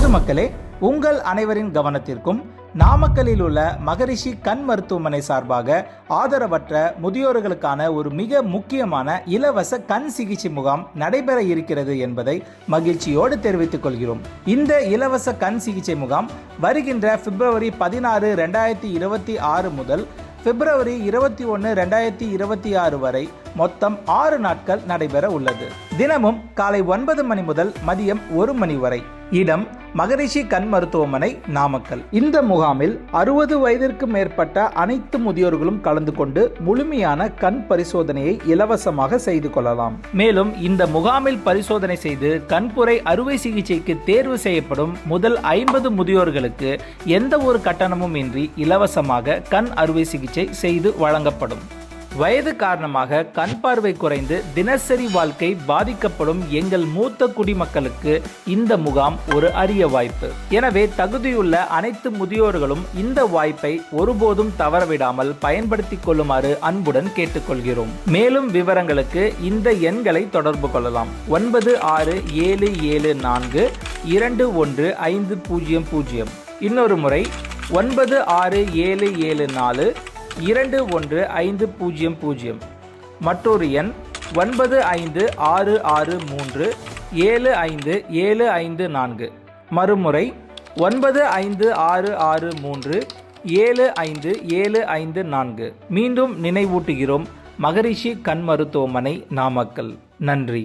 பொதுமக்களே, உங்கள் அனைவரின் கவனத்திற்கும் நாமக்கல்லில் உள்ள மகரிஷி கண் மருத்துவமனை சார்பாக ஆதரவற்ற முதியோர்களுக்கான ஒரு மிக முக்கியமான இலவச கண் சிகிச்சை முகாம் நடைபெற இருக்கிறது என்பதை மகிழ்ச்சியோடு தெரிவித்துக் கொள்கிறோம். இந்த இலவச கண் சிகிச்சை முகாம் வருகின்ற பிப்ரவரி 16, 2026 முதல் பிப்ரவரி 21, 2026 வரை மொத்தம் 6 நாட்கள் நடைபெற உள்ளது. தினமும் காலை 9 மணி முதல் மதியம் 1 மணி வரை. இடம் மகரிஷி கண் மருத்துவமனை, நாமக்கல். இந்த முகாமில் 60 வயதிற்கு மேற்பட்ட அனைத்து முதியோர்களும் கலந்து கொண்டு முழுமையான கண் பரிசோதனையை இலவசமாக செய்து கொள்ளலாம். மேலும் இந்த முகாமில் பரிசோதனை செய்து கண்புரை அறுவை சிகிச்சைக்கு தேர்வு செய்யப்படும் முதல் 50 முதியோர்களுக்கு எந்த ஒரு கட்டணமும் இன்றி இலவசமாக கண் அறுவை சிகிச்சை செய்து வழங்கப்படும். வயது காரணமாக கண் பார்வை குறைந்து தினசரி வாழ்க்கை பாதிக்கப்படும் எங்கள் மூத்த குடிமக்களுக்கு இந்த முகாம் ஒரு அரிய வாய்ப்பு. எனவே தகுதியுள்ள அனைத்து முதியோர்களும் இந்த வாய்ப்பை ஒருபோதும் தவறவிடாமல் பயன்படுத்திக் கொள்ளுமாறு அன்புடன் கேட்டுக்கொள்கிறோம். மேலும் விவரங்களுக்கு இந்த எண்களை தொடர்பு கொள்ளலாம். 9677421500. இன்னொரு முறை 9677421500. மற்றொரு எண் 9566375754. மறுமுறை 9566375754. மீண்டும் நினைவூட்டுகிறோம். மகரிஷி கண் மருத்துவமனை, நாமக்கல். நன்றி.